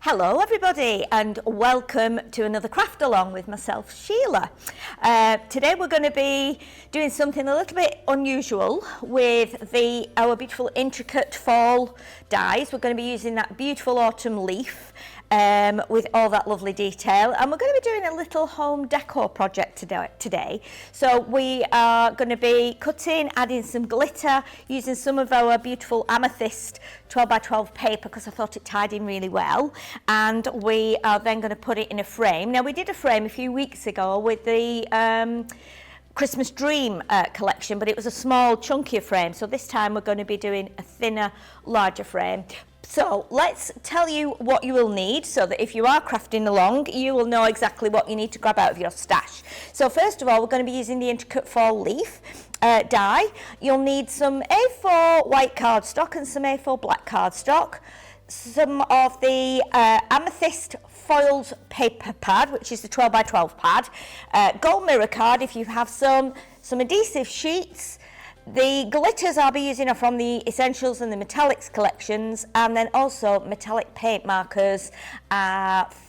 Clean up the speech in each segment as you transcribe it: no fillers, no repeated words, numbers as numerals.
Hello everybody and welcome to another craft along with myself, Sheila. Today we're going to be doing something a little bit unusual with our beautiful intricate fall dies. We're going to be using that beautiful autumn leaf with all that lovely detail, and we're going to be doing a little home decor project today. So we are going to be cutting, adding some glitter, using some of our beautiful Amethyst 12 by 12 paper because I thought it tied in really well, and we are then going to put it in a frame. Now we did a frame a few weeks ago with the Christmas Dream collection, but it was a small chunkier frame, so this time we're going to be doing a thinner, larger frame. So let's tell you what you will need so that if you are crafting along, you will know exactly what you need to grab out of your stash. So first of all, we're going to be using the intricate fall leaf die. You'll need some A4 white cardstock and some A4 black cardstock, some of the Amethyst foiled paper pad, which is the 12 by 12 pad, gold mirror card if you have some adhesive sheets. The glitters I'll be using are from the Essentials and the Metallics collections, and then also metallic paint markers,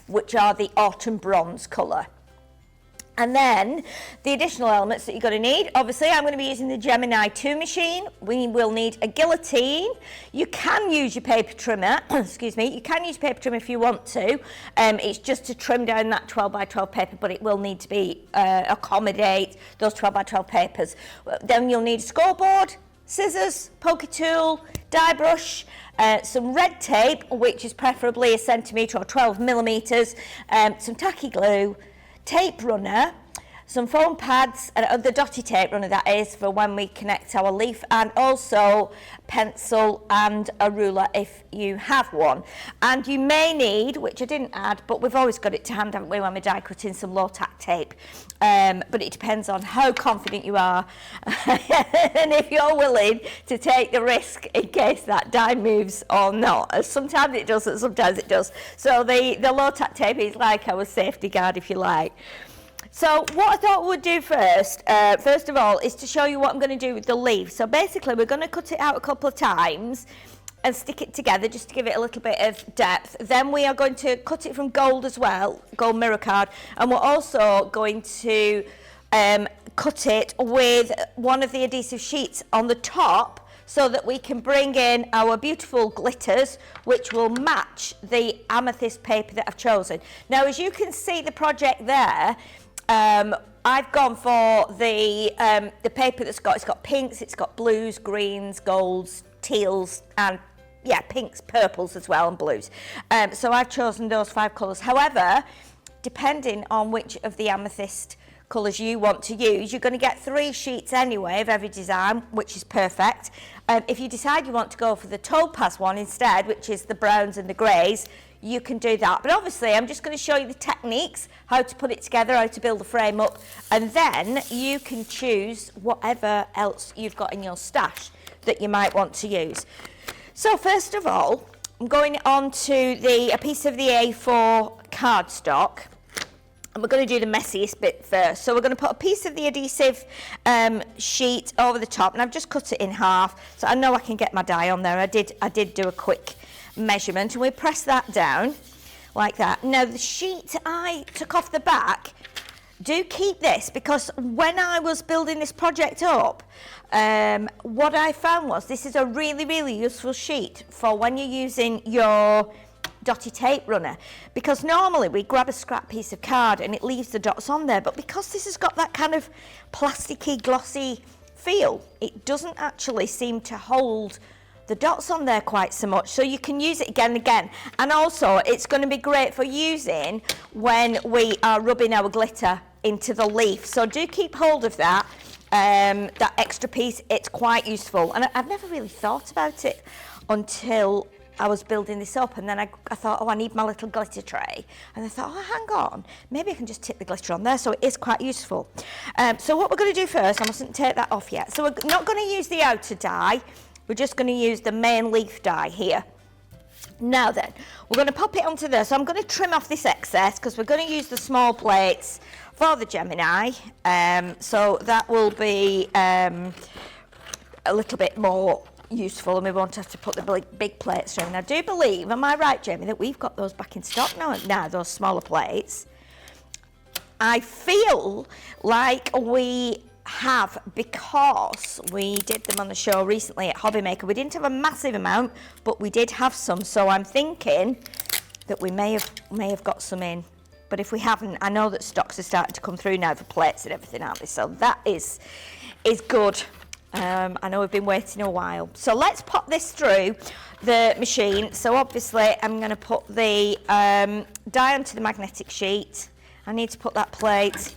which are the autumn bronze colour. And then the additional elements that you're going to need, obviously I'm going to be using the Gemini 2 machine. We will need a guillotine. You can use your paper trimmer, excuse me, you can use paper trimmer if you want to. It's just to trim down that 12 by 12 paper, but it will need to be accommodate those 12 by 12 papers. Then you'll need a scoreboard, scissors, pokey tool, die brush, some red tape, which is preferably 1 centimetre or 12 millimetres, some tacky glue, tape runner, some foam pads, the dotty tape runner that is for when we connect our leaf, and also pencil and a ruler if you have one. And you may need, which I didn't add, but we've always got it to hand, haven't we, when we're die cutting, some low tack tape. But it depends on how confident you are and if you're willing to take the risk in case that die moves or not. Sometimes it does and sometimes it does. So the low tack tape is like our safety guard, if you like. So what I thought we'd do first of all, is to show you what I'm going to do with the leaf. So basically we're going to cut it out a couple of times and stick it together just to give it a little bit of depth. Then we are going to cut it from gold as well, gold mirror card, and we're also going to cut it with one of the adhesive sheets on the top so that we can bring in our beautiful glitters, which will match the amethyst paper that I've chosen. Now, as you can see the project there, I've gone for the paper it's got pinks, it's got blues, greens, golds, teals, and yeah, pinks, purples as well, and blues. So I've chosen those 5 colours. However, depending on which of the amethyst colours you want to use, you're going to get 3 sheets anyway of every design, which is perfect. If you decide you want to go for the topaz one instead, which is the browns and the greys, you can do that. But obviously I'm just going to show you the techniques, how to put it together, how to build the frame up, and then you can choose whatever else you've got in your stash that you might want to use. So first of all, I'm going on to a piece of the A4 cardstock, and we're going to do the messiest bit first. So we're going to put a piece of the adhesive sheet over the top, and I've just cut it in half, so I know I can get my die on there. I did do a quick measurement, and we press that down like that. Now the sheet I took off the back, do keep this, because when I was building this project up, what I found was this is a really useful sheet for when you're using your dotty tape runner, because normally we grab a scrap piece of card and it leaves the dots on there, but because this has got that kind of plasticky glossy feel, it doesn't actually seem to hold the dots on there quite so much, so you can use it again and again. And also it's going to be great for using when we are rubbing our glitter into the leaf, so do keep hold of that extra piece. It's quite useful, and I've never really thought about it until I was building this up, and then I thought, oh, I need my little glitter tray, and I thought, oh, hang on, maybe I can just tip the glitter on there, so it is quite useful. So what we're going to do first, I mustn't take that off yet, so we're not going to use the outer die, we're just going to use the main leaf die here. Now then, we're going to pop it onto there, so I'm going to trim off this excess because we're going to use the small plates for the Gemini, so that will be a little bit more useful, and we won't have to put the big plates through. And I do believe, am I right, Jamie, that we've got those back in stock now, those smaller plates. I feel like we have, because we did them on the show recently at Hobby Maker. We didn't have a massive amount, but we did have some, so I'm thinking that we may have got some in. But if we haven't, I know that stocks are starting to come through now for plates and everything, aren't they? So that is good. I know we've been waiting a while. So let's pop this through the machine. So obviously I'm going to put the die onto the magnetic sheet. I need to put that plate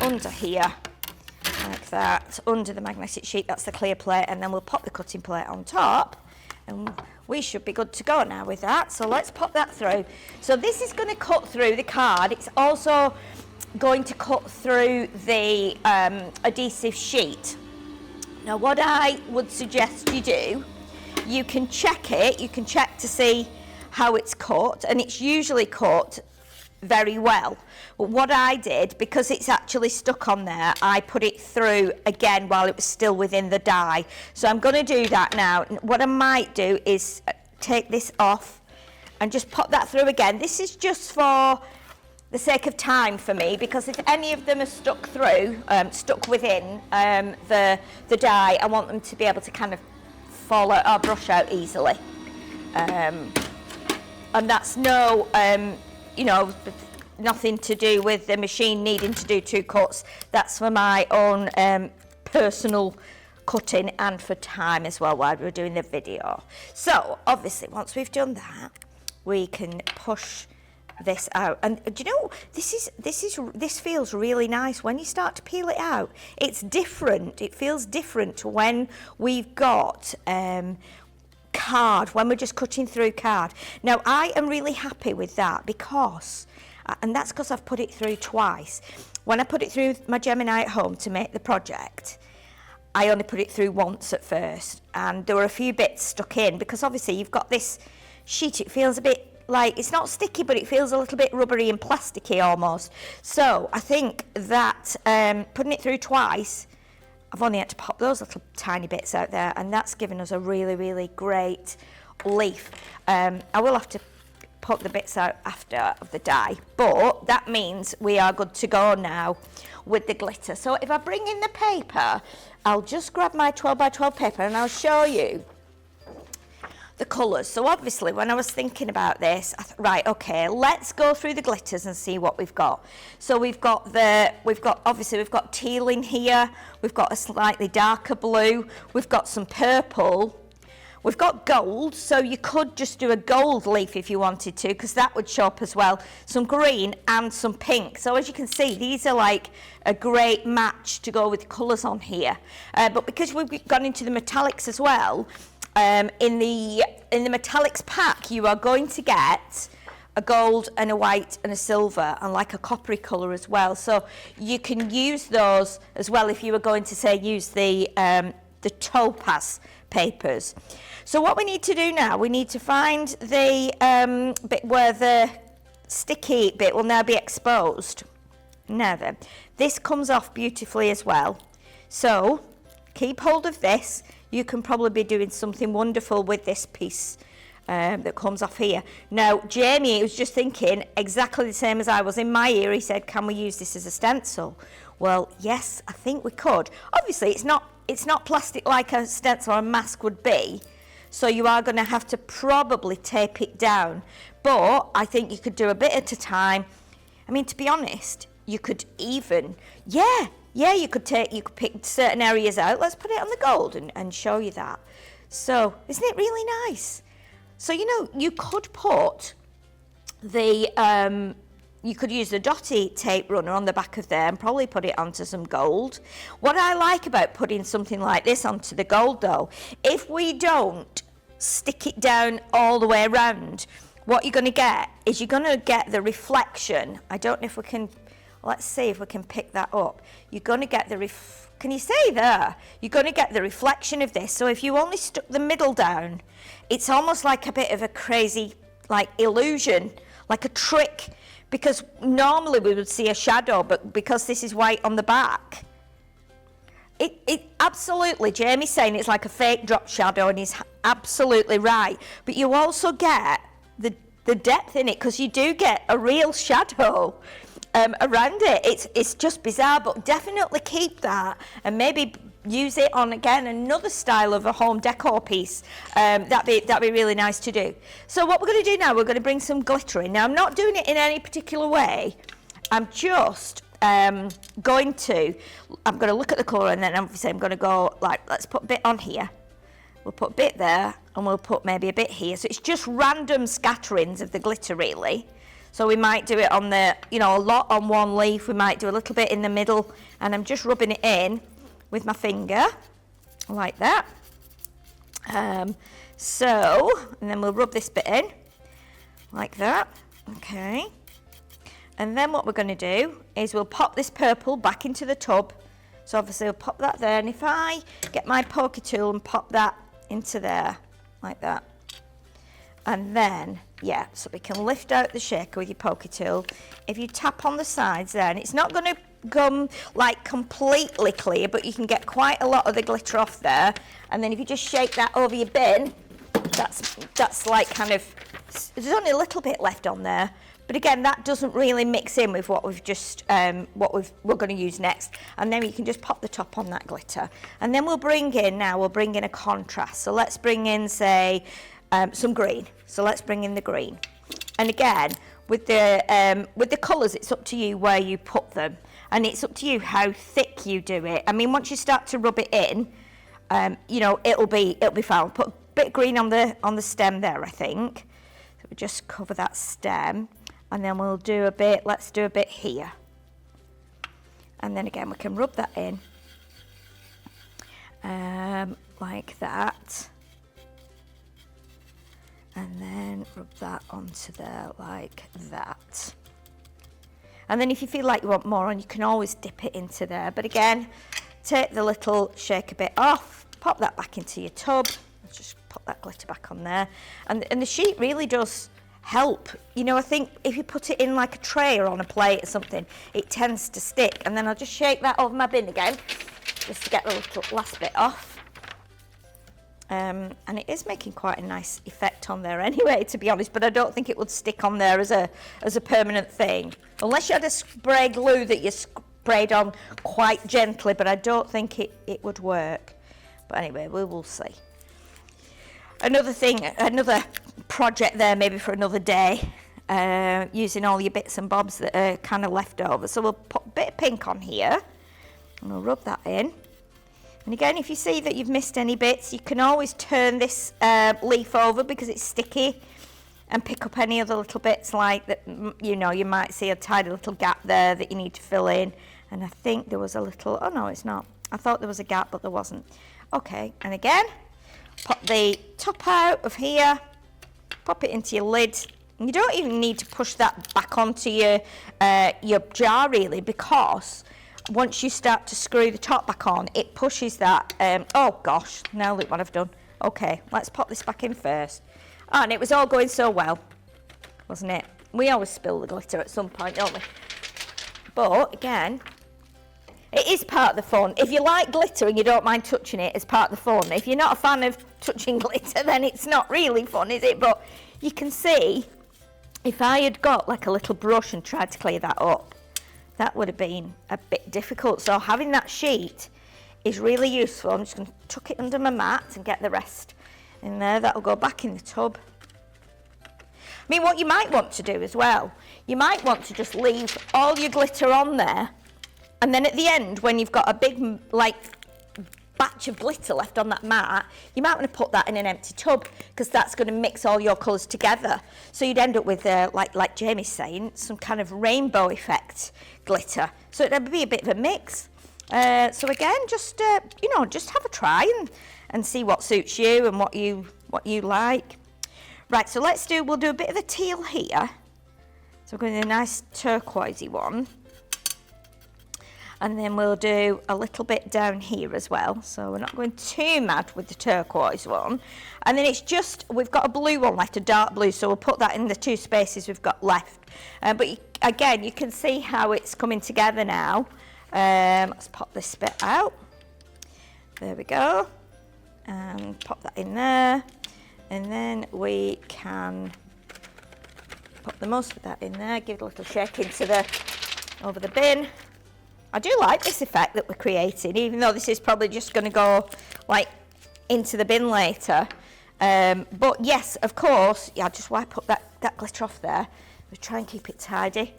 under here, like that, under the magnetic sheet. That's the clear plate, and then we'll pop the cutting plate on top, and we should be good to go now with that. So let's pop that through. So this is going to cut through the card. It's also going to cut through the adhesive sheet. Now what I would suggest you do, you can check it, you can check to see how it's cut, and it's usually cut very well. But what I did, because it's actually stuck on there, I put it through again while it was still within the die. So I'm going to do that now. What I might do is take this off and just pop that through again. This is just for the sake of time for me, because if any of them are stuck through, stuck within the die, I want them to be able to kind of fall out or brush out easily. And that's no, you know, nothing to do with the machine needing to do 2 cuts. That's for my own personal cutting and for time as well while we're doing the video. So obviously once we've done that, we can push this out, and do you know, this feels really nice when you start to peel it out. It's different. It feels different when we've got card, when we're just cutting through card. Now I am really happy with that, because and that's because I've put it through twice. When I put it through my Gemini at home to make the project, I only put it through once at first, and there were a few bits stuck in, because obviously you've got this sheet, it feels a bit like, it's not sticky, but it feels a little bit rubbery and plasticky almost. So I think that putting it through twice, I've only had to pop those little tiny bits out there, and that's given us a really, really great leaf. I will have to put the bits out after of the die, but that means we are good to go now with the glitter. So if I bring in the paper, I'll just grab my 12 by 12 paper and I'll show you the colours. So obviously when I was thinking about this, I thought, right, okay, let's go through the glitters and see what we've got. So we've got teal in here, we've got a slightly darker blue, we've got some purple, we've got gold, so you could just do a gold leaf if you wanted to, because that would show up as well, some green and some pink. So as you can see, these are like a great match to go with the colours on here. But because we've gone into the metallics as well, in the metallics pack, you are going to get a gold and a white and a silver and like a coppery colour as well. So you can use those as well if you were going to say use the topaz papers. So what we need to do now, we need to find the bit where the sticky bit will now be exposed. Now then, this comes off beautifully as well. So keep hold of this. You can probably be doing something wonderful with this piece that comes off here. Now, Jamie was just thinking exactly the same as I was in my ear. He said, can we use this as a stencil? Well, yes, I think we could. Obviously, it's not plastic like a stencil or a mask would be, so you are going to have to probably tape it down. But I think you could do a bit at a time. I mean, to be honest, you could even, you could pick certain areas out. Let's put it on the gold and show you that. So, isn't it really nice? So, you know, you could put the, you could use the dotty tape runner on the back of there and probably put it onto some gold. What I like about putting something like this onto the gold though, if we don't stick it down all the way around, what you're going to get is you're going to get the reflection. I don't know if we can, let's see if we can pick that up. You're going to get the can you see there? You're going to get the reflection of this. So if you only stuck the middle down, it's almost like a bit of a crazy like illusion, like a trick, because normally we would see a shadow, but because this is white on the back, It absolutely, Jamie's saying it's like a fake drop shadow, and he's absolutely right. But you also get the depth in it, because you do get a real shadow around it. It's just bizarre, but definitely keep that and maybe use it on, again, another style of a home decor piece. That'd be really nice to do. So what we're going to do now, we're going to bring some glitter in. Now, I'm not doing it in any particular way. I'm just I'm going to look at the colour, and then obviously I'm going to go like, let's put a bit on here. We'll put a bit there, and we'll put maybe a bit here. So it's just random scatterings of the glitter, really. So we might do it on the, you know, a lot on one leaf. We might do a little bit in the middle, and I'm just rubbing it in with my finger, like that. And then we'll rub this bit in, like that. Okay. And then what we're going to do is we'll pop this purple back into the tub. So obviously we'll pop that there, and if I get my Pokey tool and pop that into there, like that. And then, yeah, so we can lift out the shaker with your Pokey tool. If you tap on the sides there, and it's not going to come like completely clear, but you can get quite a lot of the glitter off there. And then if you just shake that over your bin, that's like kind of, there's only a little bit left on there. But again, that doesn't really mix in with what we've just, we're going to use next. And then you can just pop the top on that glitter. And then we'll bring in a contrast. So let's bring in, say, some green. So let's bring in the green. And again, with the colours, it's up to you where you put them. And it's up to you how thick you do it. I mean, once you start to rub it in, you know, it'll be fine. Put a bit of green on the stem there, I think. So we just cover that stem. And then we'll do a bit, let's do a bit here. And then again, we can rub that in, like that. And then rub that onto there like that. And then if you feel like you want more on, you can always dip it into there. But again, take the little shaker bit off, pop that back into your tub. Just put that glitter back on there. And the sheet really does help. You know, I think if you put it in like a tray or on a plate or something, it tends to stick. And then I'll just shake that over my bin again, just to get the little last bit off. And it is making quite a nice effect on there anyway, to be honest, but I don't think it would stick on there as a permanent thing. Unless you had a spray glue that you sprayed on quite gently, but I don't think it would work. But anyway, we will see. Another project there maybe for another day, using all your bits and bobs that are kind of left over. So we'll put a bit of pink on here, and we'll rub that in. And again, if you see that you've missed any bits, you can always turn this leaf over because it's sticky, and pick up any other little bits like that. You know, you might see a tiny little gap there that you need to fill in. And I think there was a little, oh no, it's not. I thought there was a gap, but there wasn't. Okay, and again, pop the top out of here, pop it into your lid. And you don't even need to push that back onto your jar really, because once you start to screw the top back on, it pushes that. Oh gosh, now look what I've done. Okay, let's pop this back in first. Oh, and it was all going so well, wasn't it? We always spill the glitter at some point, don't we? But again, it is part of the fun. If you like glitter and you don't mind touching it, it's part of the fun. If you're not a fan of touching glitter, then it's not really fun, is it? But you can see, if I had got like a little brush and tried to clear that up, that would have been a bit difficult. So having that sheet is really useful. I'm just going to tuck it under my mat and get the rest in there. That'll go back in the tub. I mean, what you might want to do as well, you might want to just leave all your glitter on there, and then at the end, when you've got a big like batch of glitter left on that mat, you might want to put that in an empty tub, because that's going to mix all your colours together. So you'd end up with, like Jamie's saying, some kind of rainbow effect glitter. So it'd be a bit of a mix. So again, just you know, just have a try and see what suits you and what you like. Right, so we'll do a bit of the teal here. So we're going to do a nice turquoisey one. And then we'll do a little bit down here as well. So we're not going too mad with the turquoise one. And then it's just, we've got a blue one left, a dark blue, so we'll put that in the two spaces we've got left. But again, you can see how it's coming together now. Let's pop this bit out. There we go. And pop that in there. And then we can pop the most of that in there, give it a little shake over the bin. I do like this effect that we're creating, even though this is probably just going to go like into the bin later. But yes, of course, yeah, I'll just wipe up that glitter off there. We try and keep it tidy.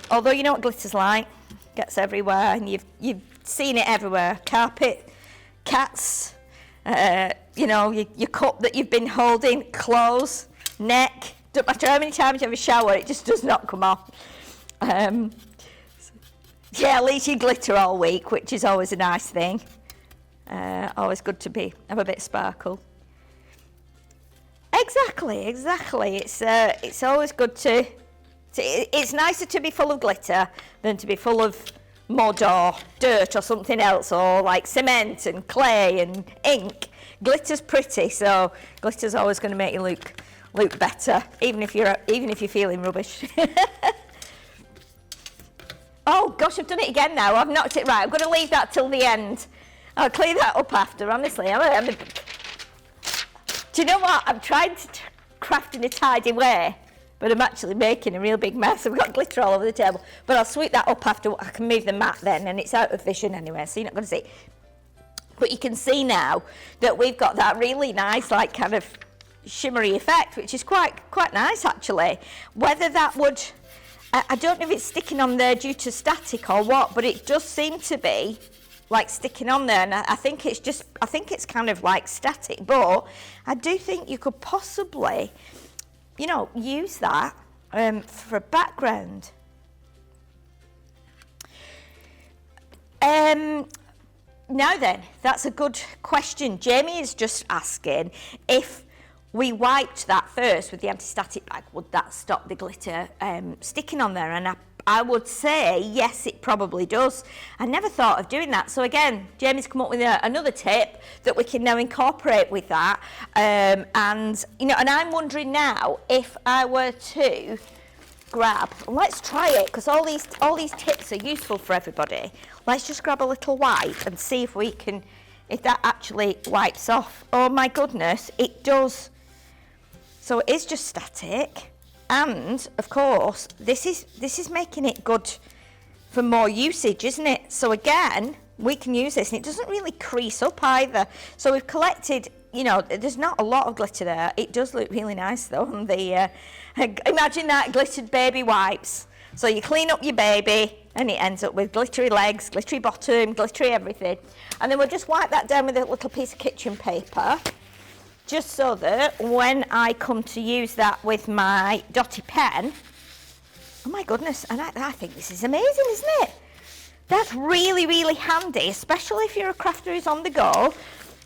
Although you know what glitter's like, gets everywhere, and you've seen it everywhere. Carpet, cats, you know, your cup that you've been holding, clothes, neck. Don't matter how many times you have a shower, it just does not come off. Yeah, at least you glitter all week, which is always a nice thing. Always good to have a bit of sparkle. Exactly. It's always good to. It's nicer to be full of glitter than to be full of mud or dirt or something else, or like cement and clay and ink. Glitter's pretty, so glitter's always going to make you look better, even if you're feeling rubbish. Oh gosh, I've done it again now. I've knocked it right. I'm going to leave that till the end. I'll clean that up after, honestly. Do you know what? I'm trying to craft in a tidy way, but I'm actually making a real big mess. I've got glitter all over the table. But I'll sweep that up after. I can move the mat then, and it's out of vision anyway, so you're not going to see it. But you can see now that we've got that really nice, like, kind of shimmery effect, which is quite nice, actually. Whether that would... I don't know if it's sticking on there due to static or what, but it does seem to be like sticking on there, and I think it's kind of like static, but I do think you could possibly, you know, use that for a background. Now then, that's a good question. Jamie is just asking if we wiped that first with the anti-static bag, would that stop the glitter sticking on there? And I would say, yes, it probably does. I never thought of doing that. So again, Jamie's come up with another tip that we can now incorporate with that. And, you know, and I'm wondering now if I were to grab, let's try it, because all these tips are useful for everybody. Let's just grab a little wipe and see if that actually wipes off. Oh my goodness, it does. So it is just static, and of course this is making it good for more usage, isn't it? So again, we can use this, and it doesn't really crease up either. So we've collected, you know, there's not a lot of glitter there. It does look really nice though on the imagine that, glittered baby wipes. So you clean up your baby and it ends up with glittery legs, glittery bottom, glittery everything. And then we'll just wipe that down with a little piece of kitchen paper, just so that when I come to use that with my dotty pen, oh my goodness, and I think this is amazing, isn't it? That's really, really handy, especially if you're a crafter who's on the go,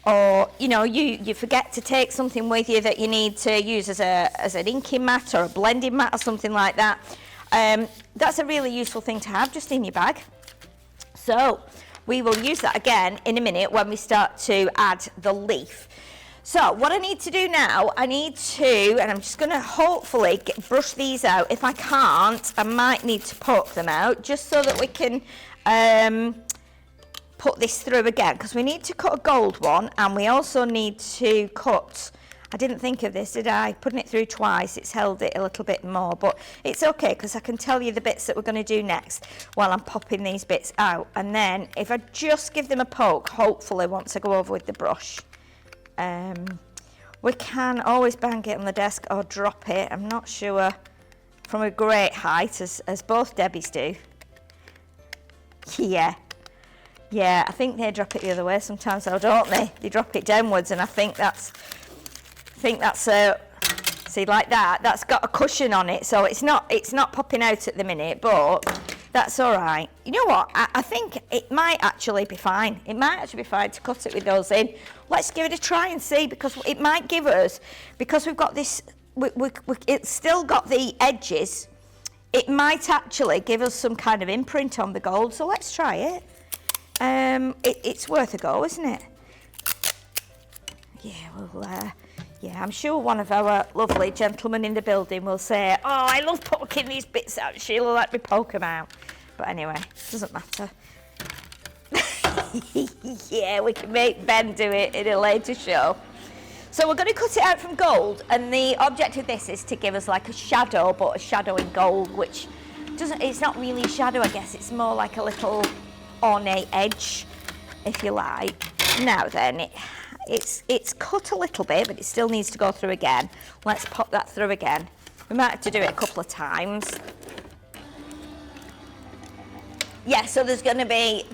or, you know, you forget to take something with you that you need to use as an inking mat or a blending mat or something like that. That's a really useful thing to have just in your bag. So we will use that again in a minute when we start to add the leaf. So what I need to do now, and I'm just going to hopefully brush these out. If I can't, I might need to poke them out just so that we can put this through again, because we need to cut a gold one, and we also need to cut, I didn't think of this, did I? Putting it through twice, it's held it a little bit more, but it's okay, because I can tell you the bits that we're going to do next while I'm popping these bits out. And then if I just give them a poke, hopefully once I go over with the brush, we can always bang it on the desk or drop it, I'm not sure, from a great height, as both Debbies do. Yeah, I think they drop it the other way sometimes though, don't they? They drop it downwards, and I think that's see, like that, that's got a cushion on it, so it's not popping out at the minute, but that's all right. You know what, I think it might actually be fine. It might actually be fine to cut it with those in. Let's give it a try and see, because it might give us, because we've got this, it's still got the edges, it might actually give us some kind of imprint on the gold, so let's try it. It's worth a go, isn't it? Yeah, I'm sure one of our lovely gentlemen in the building will say, oh, I love poking these bits out, Sheila, let me poke them out. But anyway, it doesn't matter. Yeah, we can make Ben do it in a later show. So we're going to cut it out from gold, and the object of this is to give us like a shadow, but a shadow in gold, which it's not really a shadow, I guess. It's more like a little ornate edge, if you like. Now then, it's cut a little bit, but it still needs to go through again. Let's pop that through again. We might have to do it a couple of times. Yeah, so there's going to be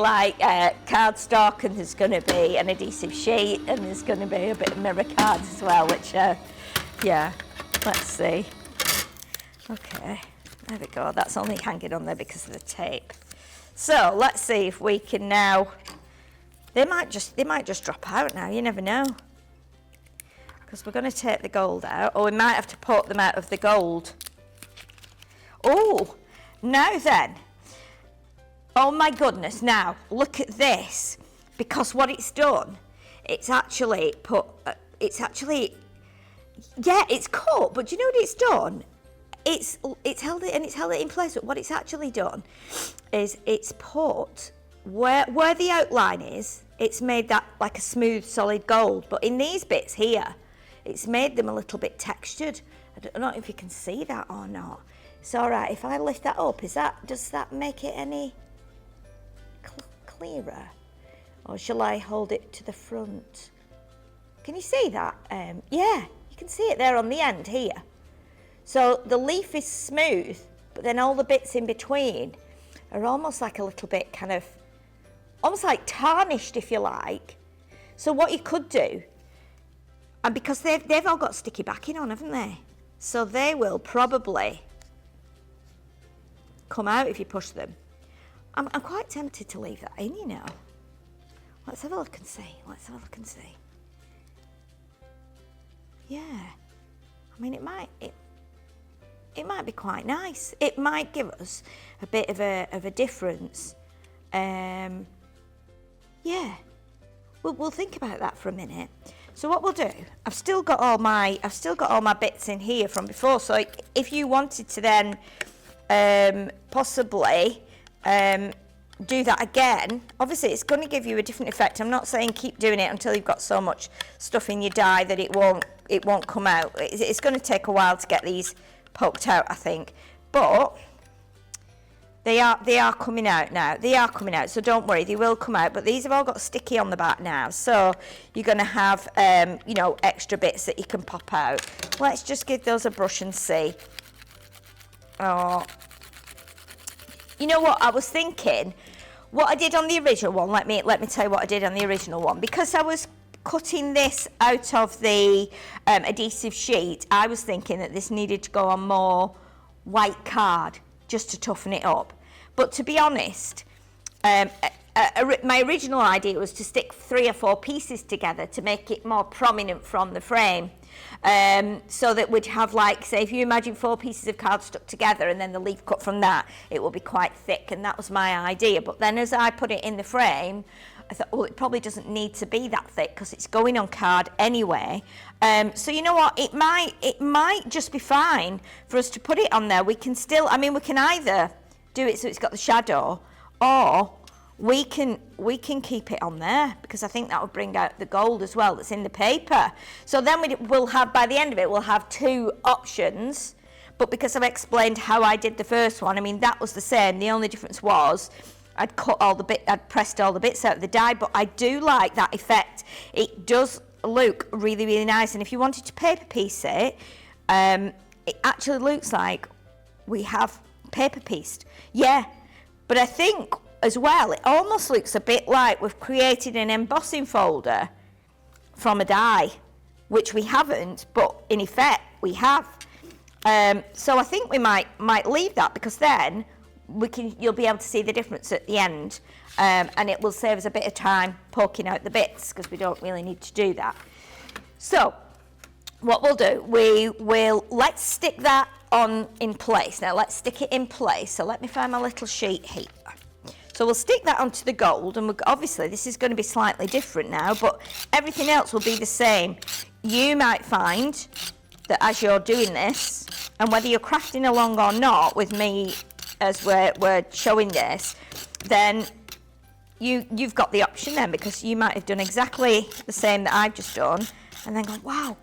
like cardstock, and there's going to be an adhesive sheet, and there's going to be a bit of mirror cards as well, which, yeah, let's see. Okay, there we go. That's only hanging on there because of the tape. So let's see if we can now. They might just drop out now. You never know. Because we're going to take the gold out, or we might have to poke them out of the gold. Oh, now then. Oh my goodness, now look at this, because what it's done, it's actually yeah, it's cut, but do you know what it's done? It's held it in place, but what it's actually done is it's put where the outline is, it's made that like a smooth solid gold, but in these bits here, it's made them a little bit textured. I don't know if you can see that or not. It's all right, if I lift that up, does that make it any clearer, or shall I hold it to the front? Can you see that? Yeah, you can see it there on the end here. So the leaf is smooth, but then all the bits in between are almost like a little bit kind of, almost like tarnished, if you like. So what you could do, and because they've all got sticky backing on, haven't they? So they will probably come out if you push them. I'm quite tempted to leave that in, you know. Let's have a look and see. Yeah. I mean, it might be quite nice. It might give us a bit of a difference. Yeah. We'll think about that for a minute. So what we'll do, I've still got all my bits in here from before. So if you wanted to then possibly do that again, obviously it's going to give you a different effect. I'm not saying keep doing it until you've got so much stuff in your die that it won't come out. It's going to take a while to get these poked out, I think, but they are coming out now. They are coming out, so don't worry, they will come out. But these have all got sticky on the back now, so you're going to have you know, extra bits that you can pop out. Let's just give those a brush and see. Oh, you know what I was thinking? What I did on the original one, let me tell you what I did on the original one. Because I was cutting this out of the adhesive sheet, I was thinking that this needed to go on more white card just to toughen it up. But to be honest, my original idea was to stick 3 or 4 pieces together to make it more prominent from the frame. So that we'd have, like, say, if you imagine 4 pieces of card stuck together and then the leaf cut from that, it will be quite thick, and that was my idea. But then as I put it in the frame, I thought, well, it probably doesn't need to be that thick because it's going on card anyway. So you know what, it might just be fine for us to put it on there. We can still, I mean, we can either do it so it's got the shadow, or we can keep it on there, because I think that would bring out the gold as well that's in the paper. So then we'll have, by the end of it, we'll have 2 options. But because I've explained how I did the first one, I mean, that was the same. The only difference was I'd pressed all the bits out of the die, but I do like that effect. It does look really, really nice. And if you wanted to paper piece it, it actually looks like we have paper pieced. Yeah, but I think as well, it almost looks a bit like we've created an embossing folder from a die, which we haven't, but in effect we have. So I think we might leave that, because then you'll be able to see the difference at the end, and it will save us a bit of time poking out the bits, because we don't really need to do that. So what we'll do, let's stick that on in place. Now let's stick it in place. So let me find my little sheet here. So we'll stick that onto the gold, and obviously this is going to be slightly different now, but everything else will be the same. You might find that as you're doing this, and whether you're crafting along or not with me as we're showing this, then you've got the option then, because you might have done exactly the same that I've just done and then gone, wow.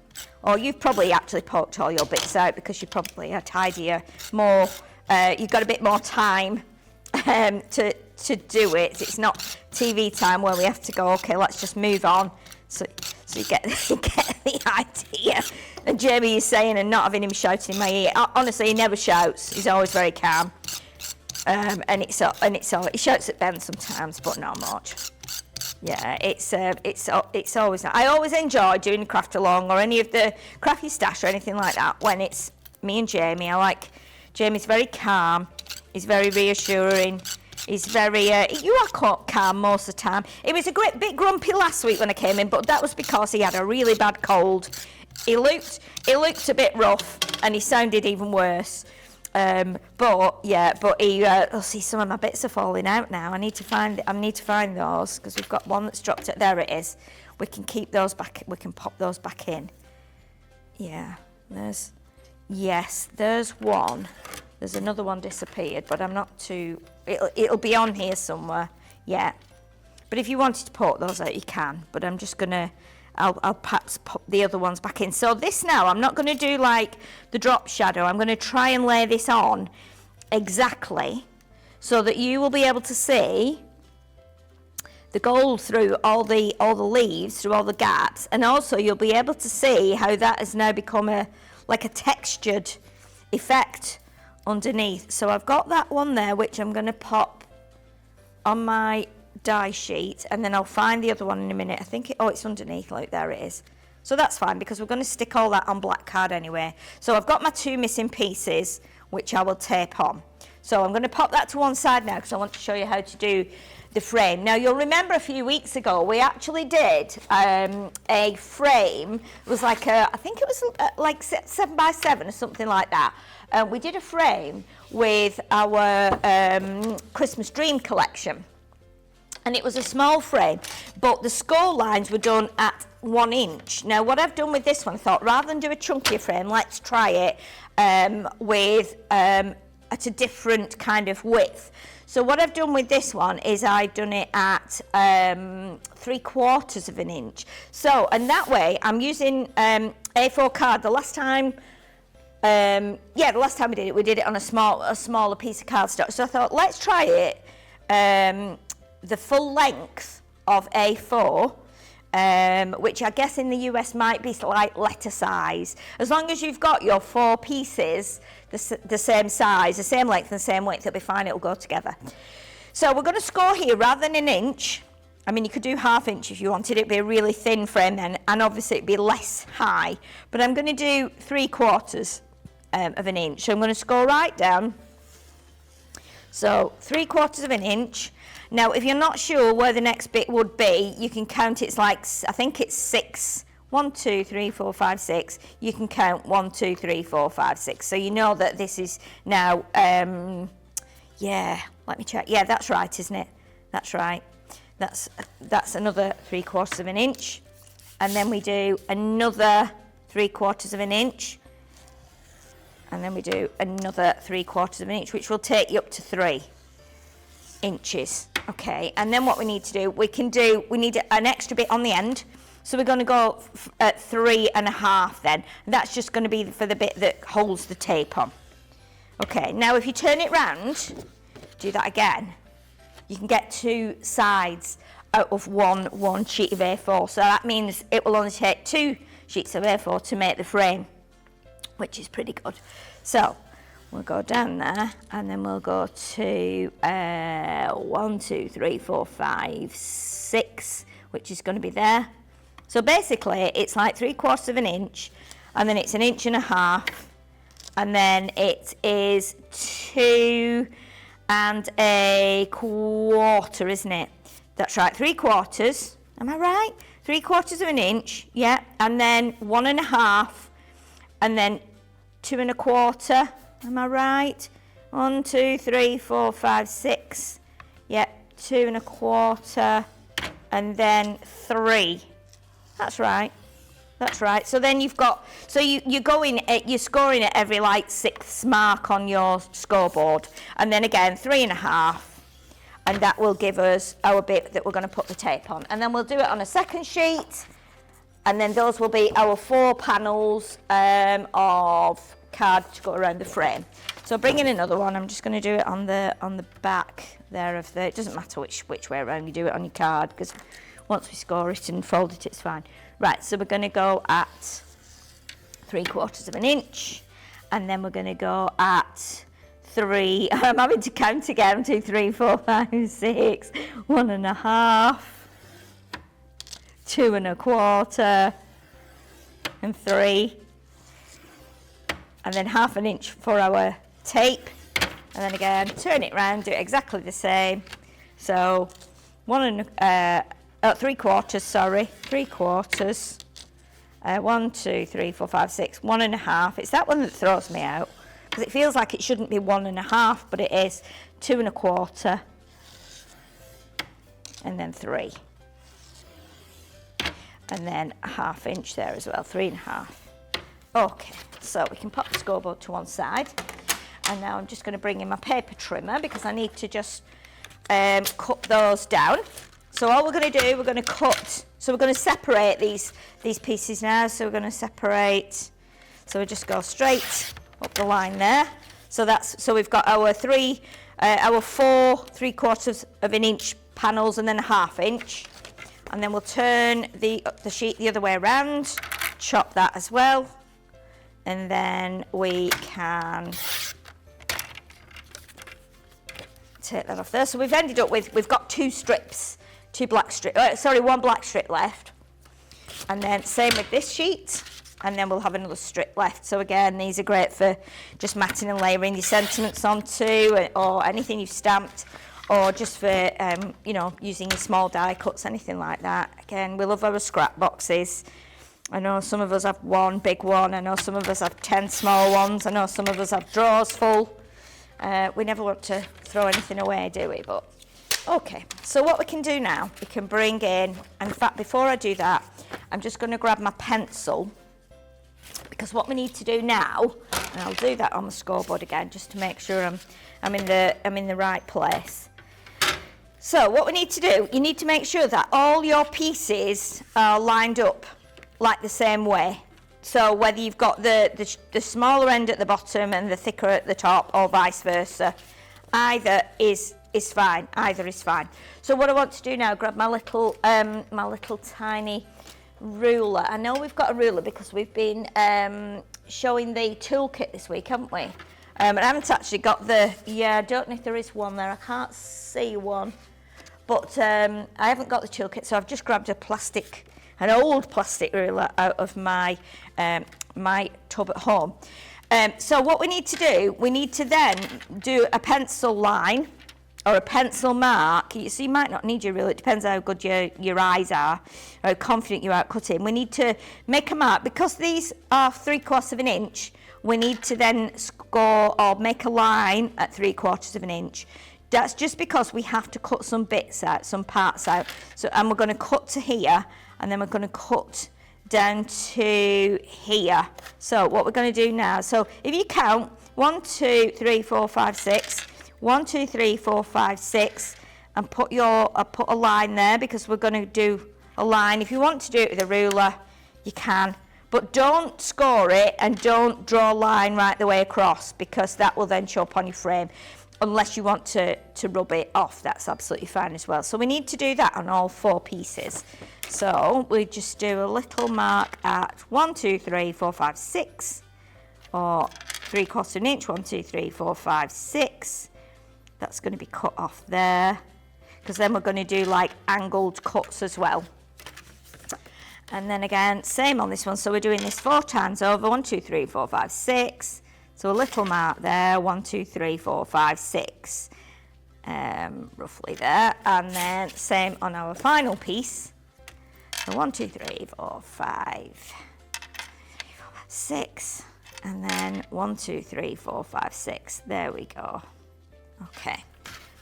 Or you've probably actually poked all your bits out because you probably are tidier, more, you've got a bit more time to do it. It's not TV time where we have to go, okay, let's just move on. So you get the idea. And Jamie is saying, and not having him shouting in my ear. Honestly, he never shouts. He's always very calm. And he shouts at Ben sometimes, but not much. Yeah, it's always nice. I always enjoy doing the craft along or any of the crafty stash or anything like that when it's me and Jamie. I like Jamie's very calm. He's very reassuring. He's very, you are calm most of the time. He was a bit grumpy last week when I came in, but that was because he had a really bad cold. He looked a bit rough and he sounded even worse. But he, see, some of my bits are falling out now. I need to find those because we've got one that's dropped it. There it is. We can keep those back, we can pop those back in. Yeah, there's one. There's another one disappeared, but I'm not too, it'll be on here somewhere, yeah. But if you wanted to poke those out, you can, but I'm just gonna, I'll perhaps pop the other ones back in. So this now, I'm not gonna do like the drop shadow, I'm gonna try and lay this on exactly so that you will be able to see the gold through all the leaves, through all the gaps, and also you'll be able to see how that has now become like a textured effect underneath. So I've got that one there, which I'm going to pop on my die sheet, and then I'll find the other one in a minute. I think it's underneath. Look, there it is. So that's fine because we're going to stick all that on black card anyway. So I've got my two missing pieces, which I will tape on. So I'm going to pop that to one side now because I want to show you how to do the frame. Now you'll remember a few weeks ago we actually did a frame. It was like I think it was like 7x7 or something like that. We did a frame with our Christmas Dream collection, and it was a small frame, but the score lines were done at 1 inch. Now what I've done with this one, I thought rather than do a chunkier frame, let's try it with at a different kind of width. So what I've done with this one is I've done it at 3/4 of an inch. So, and that way I'm using A4 card. The last time we did it on a smaller piece of cardstock. So I thought, let's try it the full length of A4, which I guess in the US might be like letter size. As long as you've got your 4 pieces the same size, the same length and the same width, it'll be fine, it'll go together. So we're going to score here rather than an inch. I mean, you could do 1/2 inch if you wanted. It'd be a really thin frame then, and obviously it'd be less high. But I'm going to do 3/4 of an inch. So I'm going to score right down. So 3/4 of an inch. Now, if you're not sure where the next bit would be, you can count. It's like, I think it's 6. 1, 2, 3, 4, 5, 6. You can count 1, 2, 3, 4, 5, 6. So you know that this is now, yeah, let me check. Yeah, that's right, isn't it? That's right. That's another 3/4 of an inch. And then we do another 3/4 of an inch. And then we do another 3/4 of an inch, which will take you up to 3 inches. Okay, and then what we need to do, we need an extra bit on the end. So we're going to go at 3.5 then. And that's just going to be for the bit that holds the tape on. Okay, now if you turn it round, do that again, you can get 2 sides out of one sheet of A4. So that means it will only take 2 sheets of A4 to make the frame, which is pretty good. So we'll go down there, and then we'll go to 1, 2, 3, 4, 5, 6, which is going to be there. So basically, it's like 3/4 of an inch, and then it's 1.5 inches, and then it is 2 1/4, isn't it? That's right, 3/4. Am I right? 3/4 of an inch, yeah, and then 1.5, and then 2 1/4. Am I right? 1, 2, 3, 4, 5, 6. Yeah, 2 1/4, and then 3. That's right. That's right. So then you've got, so you're scoring at every like 6th mark on your scoreboard, and then again 3.5, and that will give us our bit that we're going to put the tape on. And then we'll do it on a second sheet, and then those will be our 4 panels of card to go around the frame. So bring in another one. I'm just going to do it on the back there of the, it doesn't matter which way around you do it on your card, because once we score it and fold it, it's fine. Right, so we're going to go at 3/4 of an inch, and then we're going to go at 3, I'm having to count again, 2, 3, 4, 5, 6, 1.5, 2 1/4, and 3, and then 1/2 inch for our tape, and then again turn it round, do it exactly the same. So 3/4, sorry, 3/4, 1, 2, 3, 4, 5, 6, 1.5. It's that one that throws me out, because it feels like it shouldn't be 1.5, but it is 2 1/4, and then 3, and then 1/2 inch there as well, 3 1/2. Okay, so we can pop the scoreboard to one side, and now I'm just going to bring in my paper trimmer, because I need to just cut those down. So all we're going to do, we're going to cut, so we're going to separate these pieces now. So we're going to separate, so we just go straight up the line there. So we've got our 4 3/4 of an inch panels, and then 1/2 inch, and then we'll turn the sheet the other way around, chop that as well, and then we can take that off there. So we've ended up with, we've got 2 strips, 2 black strips, sorry, 1 black strip left, and then same with this sheet, and then we'll have another strip left. So again, these are great for just matting and layering your sentiments onto, or anything you've stamped, or just for you know, using your small die cuts, anything like that. Again, we love our scrap boxes. I know some of us have 1 big one, I know some of us have 10 small ones, I know some of us have drawers full. We never want to throw anything away, do we? But okay, so what we can do now, we can bring in, and in fact before I do that, I'm just going to grab my pencil, because what we need to do now, and I'll do that on the scoreboard again just to make sure I'm in the right place. So what we need to do, you need to make sure that all your pieces are lined up like the same way. So whether you've got the smaller end at the bottom and the thicker at the top, or vice versa, either is fine. Either is fine. So what I want to do now, grab my little tiny ruler. I know we've got a ruler because we've been showing the toolkit this week, haven't we? And I haven't actually got I don't know if there is one there. I can't see one, but I haven't got the toolkit, so I've just grabbed an old plastic ruler out of my my tub at home. So what we need to do, we need to then do a pencil line or a pencil mark. So you might not need your ruler, it depends how good your eyes are, how confident you are at cutting. We need to make a mark, because these are 3/4 of an inch, we need to then score or make a line at 3/4 of an inch. That's just because we have to cut some bits out, some parts out. So, and we're going to cut to here, and then we're going to cut down to here. So what we're going to do now, so if you count 1, 2, 3, 4, 5, 6, 1, 2, 3, 4, 5, 6, and put a line there, because we're going to do a line. If you want to do it with a ruler, you can, but don't score it and don't draw a line right the way across, because that will then show up on your frame. Unless you want to rub it off, that's absolutely fine as well. So we need to do that on all 4 pieces. So we just do a little mark at 1, 2, 3, 4, 5, 6, or 3/4 an inch, 1, 2, 3, 4, 5, 6. That's going to be cut off there, because then we're going to do like angled cuts as well. And then again, same on this one. So we're doing this 4 times over, 1, 2, 3, 4, 5, 6. So a little mark there, 1, 2, 3, 4, 5, 6, roughly there. And then same on our final piece. So 1, 2, 3, 4, 5, 6, and then 1, 2, 3, 4, 5, 6. There we go. Okay.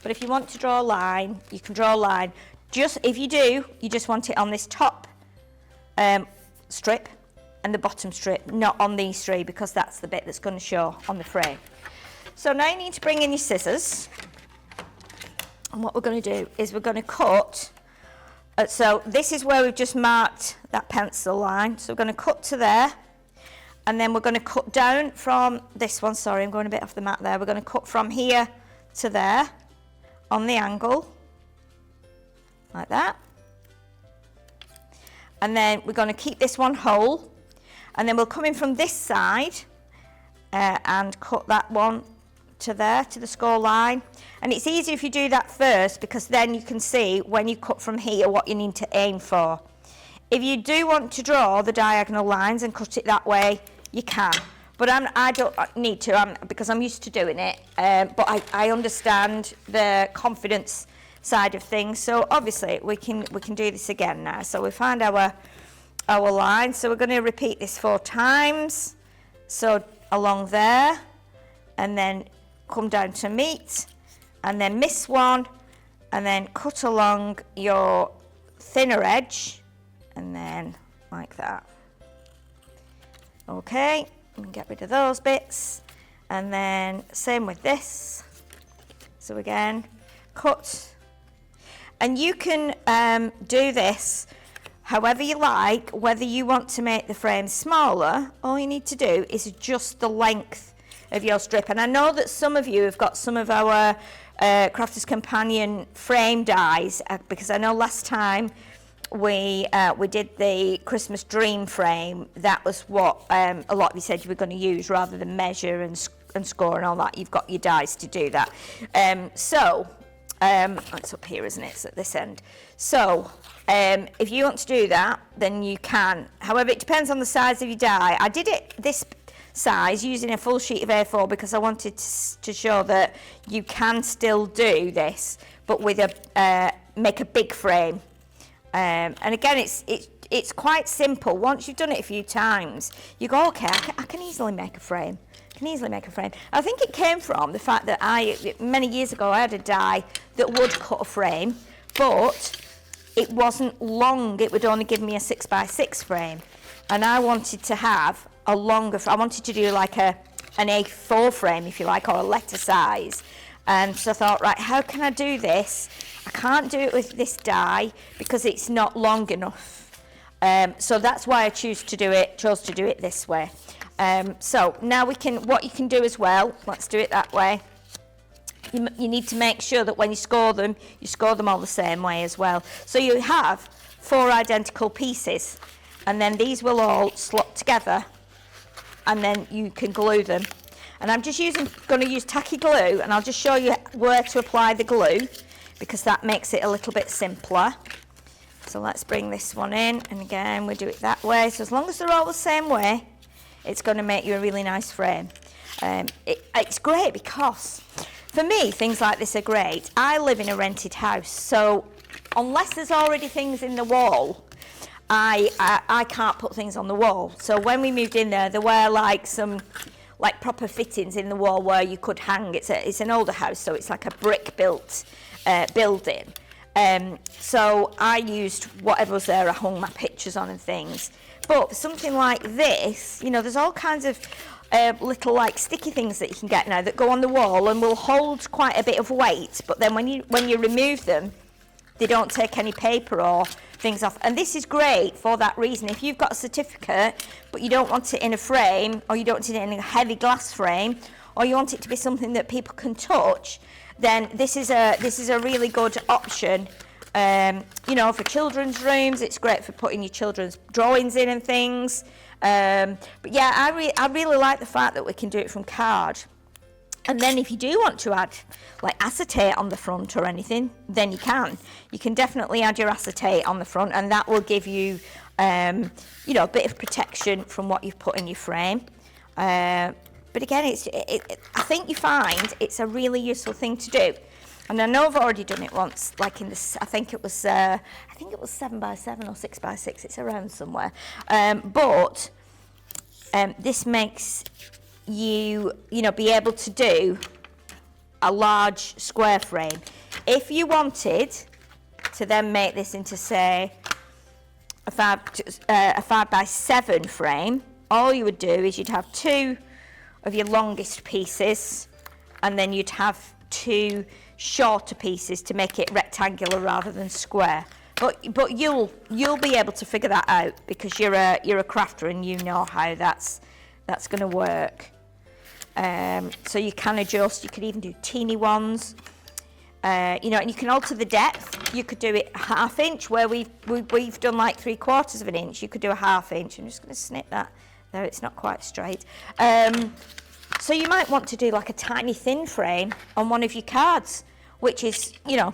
But if you want to draw a line, you can draw a line. Just if you do, you just want it on this top strip and the bottom strip, not on these 3, because that's the bit that's going to show on the frame. So now you need to bring in your scissors. And what we're going to do is we're going to cut. So this is where we've just marked that pencil line. So we're going to cut to there. And then we're going to cut down from this one. Sorry, I'm going a bit off the mat there. We're going to cut from here to there on the angle. Like that. And then we're going to keep this one whole. And then we'll come in from this side and cut that one to there, to the score line. And it's easier if you do that first, because then you can see when you cut from here what you need to aim for. If you do want to draw the diagonal lines and cut it that way, you can. But I don't need to, because I'm used to doing it. But I understand the confidence side of things. So obviously we can do this again now. So we find our line. So we're going to repeat this 4 times. So along there, and then come down to meet, and then miss one, and then cut along your thinner edge, and then like that. Okay, and get rid of those bits, and then same with this. So again, cut, and you can do this however you like. Whether you want to make the frame smaller, all you need to do is adjust the length of your strip. And I know that some of you have got some of our Crafter's Companion frame dies, because I know last time we did the Christmas dream frame. That was what a lot of you said you were going to use, rather than measure and score and all that. You've got your dies to do that. It's up here, isn't it? It's at this end. So if you want to do that, then you can. However, it depends on the size of your die. I did it this size using a full sheet of A4 because I wanted to show that you can still do this, but with make a big frame. And again, it's quite simple. Once you've done it a few times, you go, okay, I can easily make a frame. I think it came from the fact that many years ago, I had a die that would cut a frame, but it wasn't long. It would only give me a 6x6 frame. And I wanted to have a longer, I wanted to do like an A4 frame, if you like, or a letter size. And so I thought, right, how can I do this? I can't do it with this die because it's not long enough. So that's why I chose to do it this way. So now what you can do as well, let's do it that way. You need to make sure that when you score them all the same way as well. So you have 4 identical pieces, and then these will all slot together, and then you can glue them. And I'm just going to use tacky glue, and I'll just show you where to apply the glue, because that makes it a little bit simpler. So let's bring this one in, and again we do it that way. So as long as they're all the same way, it's going to make you a really nice frame. It's great because, for me, things like this are great. I live in a rented house, so unless there's already things in the wall, I can't put things on the wall. So when we moved in there were like some proper fittings in the wall where you could hang. It's an older house, so it's like a brick built building. So I used whatever was there. I hung my pictures on and things. But for something like this, there's all kinds of little sticky things that you can get now that go on the wall and will hold quite a bit of weight. But then when you remove them, they don't take any paper or things off. And this is great for that reason. If you've got a certificate, but you don't want it in a frame, or you don't want it in a heavy glass frame, or you want it to be something that people can touch, then this is a really good option. For children's rooms, it's great for putting your children's drawings in and things. But yeah, I really like the fact that we can do it from card. And then if you do want to add acetate on the front or anything, then you can. You can definitely add your acetate on the front, and that will give you, a bit of protection from what you've put in your frame. But again, I think you find it's a really useful thing to do. And I know I've already done it once, I think it was 7x7 or 6x6. It's around somewhere. But this makes you be able to do a large square frame. If you wanted to then make this into, say, a 5x7 frame, all you would do is you'd have 2 of your longest pieces, and then you'd have 2 shorter pieces to make it rectangular rather than square. But you'll be able to figure that out because you're a crafter and you know how that's going to work. So you can adjust. You could even do teeny ones. You know, and you can alter the depth. You could do it 1/2 inch where we've done like 3/4 of an inch. You could do a 1/2 inch. I'm just going to snip that there. It's not quite straight. So you might want to do like a tiny thin frame on one of your cards, which is, you know,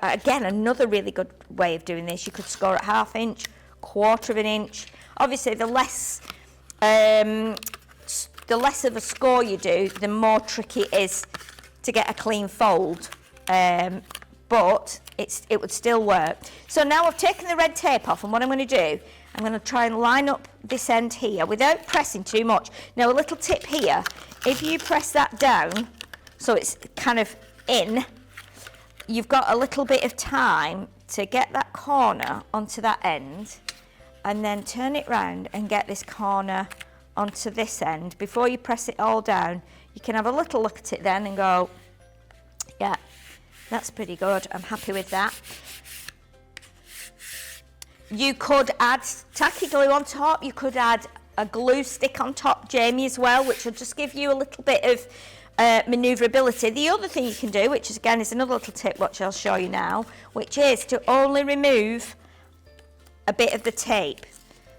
again, another really good way of doing this. You could score at 1/2 inch, 1/4 of an inch. Obviously, the less of a score you do, the more tricky it is to get a clean fold. But it would still work. So now I've taken the red tape off, and what I'm going to do, I'm going to try and line up this end here without pressing too much. Now, a little tip here, if you press that down so it's kind of in, you've got a little bit of time to get that corner onto that end and then turn it round and get this corner onto this end. Before you press it all down, you can have a little look at it then and go, yeah, that's pretty good. I'm happy with that. You could add tacky glue on top. You could add a glue stick on top, Jamie, as well, which will just give you a little bit of manoeuvrability. The other thing you can do, which is again is another little tip which I'll show you now, which is to only remove a bit of the tape.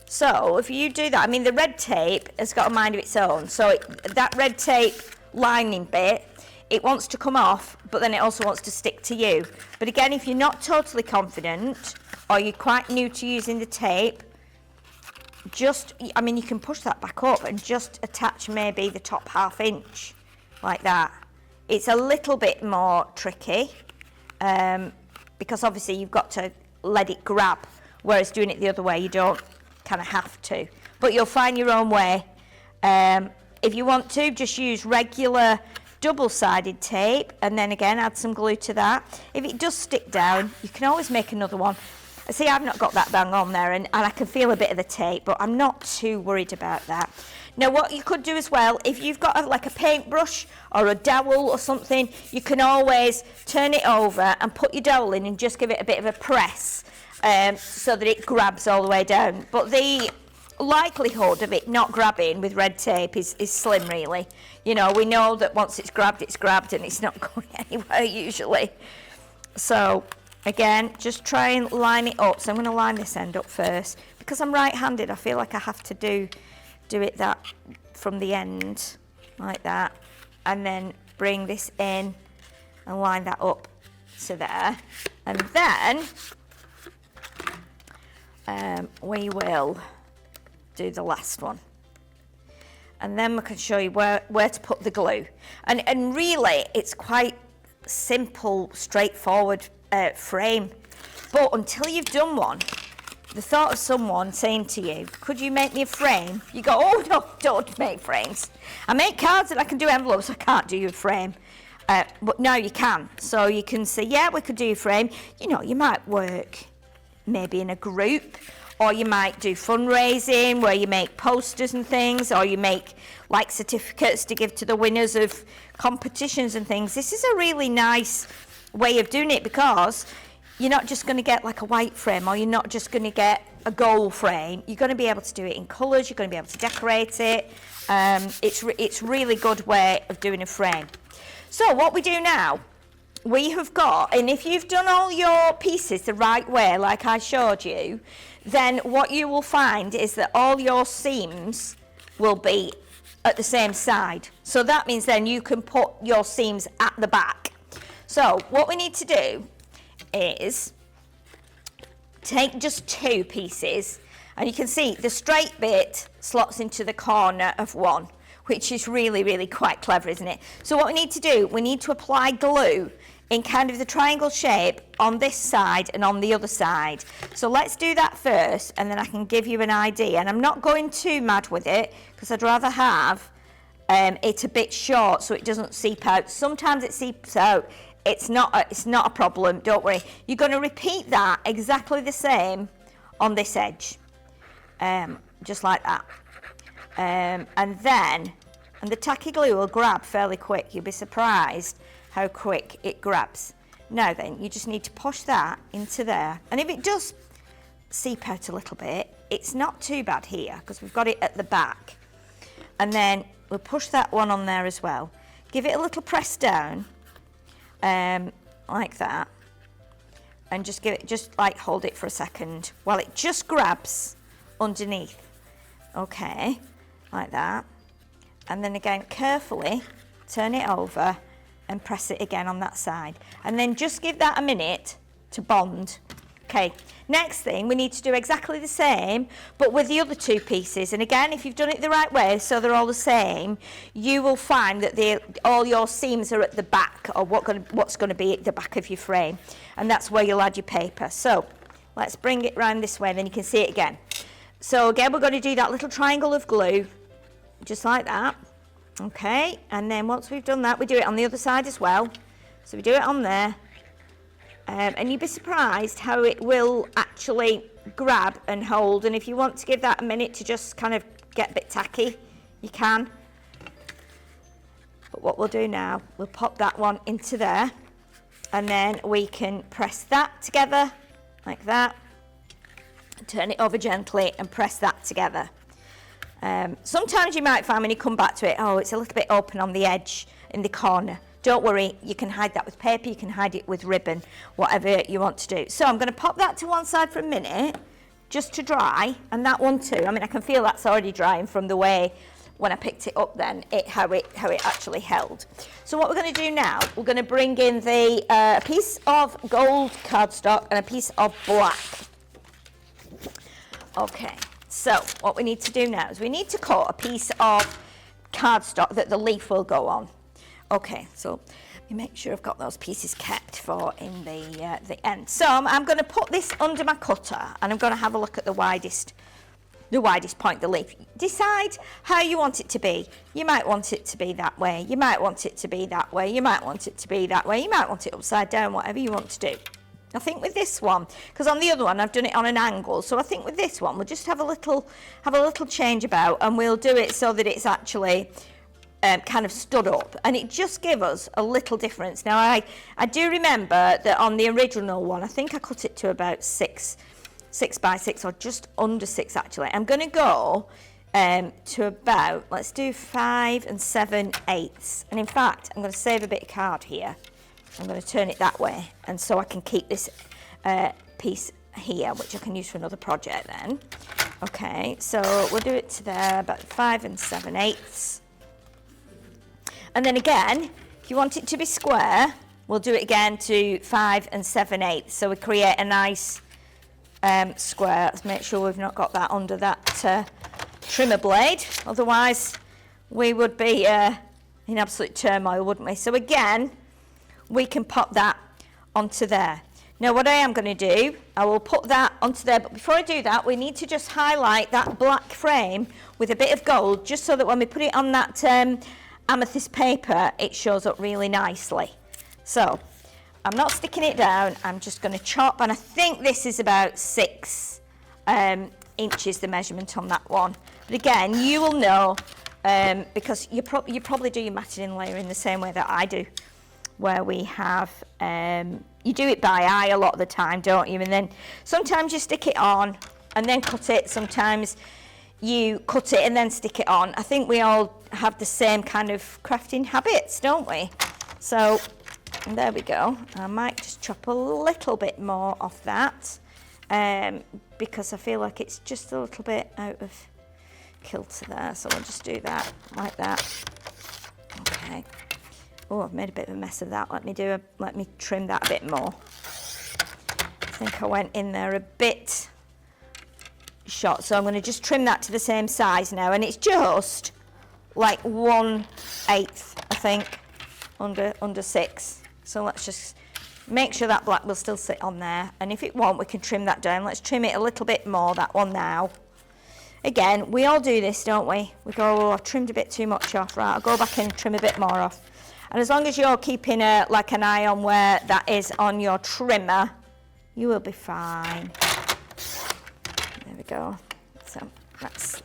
So if you do that, I mean the red tape has got a mind of its own. So that red tape lining bit, it wants to come off, but then it also wants to stick to you. But again, if you're not totally confident or you're quite new to using the tape, just, I mean, you can push that back up and just attach maybe the top 1/2 inch like that. It's a little bit more tricky because obviously you've got to let it grab, whereas doing it the other way, you don't kind of have to. But you'll find your own way. If you want to, just use regular double-sided tape and then again add some glue to that. If it does stick down, you can always make another one. See, I've not got that bang on there and I can feel a bit of the tape, but I'm not too worried about that. Now, what you could do as well, if you've got like a paintbrush or a dowel or something, you can always turn it over and put your dowel in and just give it a bit of a press so that it grabs all the way down. But the likelihood of it not grabbing with red tape is slim, really. You know, we know that once it's grabbed and it's not going anywhere usually. So again, just try and line it up. So I'm going to line this end up first. Because I'm right-handed, I feel like I have to do it that from the end, like that. And then bring this in and line that up to there. And then we will do the last one. And then we can show you where to put the glue. And really, it's quite simple, straightforward frame. But until you've done one, the thought of someone saying to you, could you make me a frame? You go, oh no, don't make frames. I make cards and I can do envelopes, I can't do you a frame. But now you can. So you can say, yeah, we could do a frame. You know, you might work maybe in a group, or you might do fundraising where you make posters and things, or you make like certificates to give to the winners of competitions and things. This is a really nice way of doing it because you're not just going to get like a white frame, or you're not just going to get a gold frame. You're going to be able to do it in colours, you're going to be able to decorate it. It's really good way of doing a frame. So what we do now, we have got, and if you've done all your pieces the right way, like I showed you, then what you will find is that all your seams will be at the same side. So that means then you can put your seams at the back. So what we need to do is take just 2 pieces, and you can see the straight bit slots into the corner of one, which is really, really quite clever, isn't it? So what we need to do, we need to apply glue in kind of the triangle shape on this side and on the other side. So let's do that first, and then I can give you an idea. And I'm not going too mad with it because I'd rather have it a bit short so it doesn't seep out. Sometimes it seeps out. It's not a problem, don't worry. You're going to repeat that exactly the same on this edge, just like that. And the tacky glue will grab fairly quick. You'll be surprised how quick it grabs. Now then, you just need to push that into there. And if it does seep out a little bit, it's not too bad here because we've got it at the back. And then we'll push that one on there as well. Give it a little press down, like that. And just like hold it for a second while it just grabs underneath. Okay, like that. And then again, carefully turn it over and press it again on that side. And then just give that a minute to bond. Okay, next thing, we need to do exactly the same, but with the other two pieces. And again, if you've done it the right way, so they're all the same, you will find that all your seams are at the back, or what's going to be at the back of your frame. And that's where you'll add your paper. So let's bring it round this way, then you can see it again. So again, we're going to do that little triangle of glue, just like that. Okay, and then once we've done that, we do it on the other side as well. So we do it on there. And you'd be surprised how it will actually grab and hold. And if you want to give that a minute to just kind of get a bit tacky, you can. But what we'll do now, we'll pop that one into there. And then we can press that together, like that. Turn it over gently and press that together. Sometimes you might find when you come back to it, oh, it's a little bit open on the edge in the corner. Don't worry, you can hide that with paper, you can hide it with ribbon, whatever you want to do. So I'm going to pop that to one side for a minute, just to dry, and that one too. I mean, I can feel that's already drying from the way when I picked it up then, how it actually held. So what we're going to do now, we're going to bring in the piece of gold cardstock and a piece of black. Okay. So what we need to do now is we need to cut a piece of cardstock that the leaf will go on. Okay, so let me make sure I've got those pieces kept for in the end. So I'm going to put this under my cutter and I'm going to have a look at the widest point, the leaf. Decide how you want it to be. You might want it to be that way. You might want it to be that way. You might want it to be that way. You might want it upside down, whatever you want to do. I think with this one, because on the other one I've done it on an angle, so I think with this one we'll just have a little change about, and we'll do it so that it's actually kind of stood up, and it just gives us a little difference. Now I do remember that on the original one, I think I cut it to about 6 by 6 or just under 6 actually. I'm going to go to about, let's do 5 7/8, and in fact I'm going to save a bit of card here. I'm going to turn it that way, and so I can keep this piece here, which I can use for another project then. Okay, so we'll do it to there, about 5 7/8. And then again, if you want it to be square, we'll do it again to 5 7/8. So we create a nice square. Let's make sure we've not got that under that trimmer blade, otherwise we would be in absolute turmoil, wouldn't we? So again, we can pop that onto there. Now what I am going to do, I will put that onto there, but before I do that, we need to just highlight that black frame with a bit of gold, just so that when we put it on that amethyst paper, it shows up really nicely. So I'm not sticking it down, I'm just going to chop, and I think this is about 6 inches, the measurement on that one. But again, you will know, because you probably do your matting and layering the same way that I do, where we have, you do it by eye a lot of the time, don't you? And then sometimes you stick it on and then cut it. Sometimes you cut it and then stick it on. I think we all have the same kind of crafting habits, don't we? So there we go. I might just chop a little bit more off that because I feel like it's just a little bit out of kilter there. So we'll just do that like that. Okay. Oh, I've made a bit of a mess of that. Let me trim that a bit more. I think I went in there a bit short, so I'm going to just trim that to the same size now, and it's just like 1/8, I think, under 6. So let's just make sure that black will still sit on there, and if it won't, we can trim that down. Let's trim it a little bit more, that one now. Again, we all do this, don't we? We go, oh, I've trimmed a bit too much off. Right, I'll go back and trim a bit more off. And as long as you're keeping like an eye on where that is on your trimmer, you will be fine. There we go. So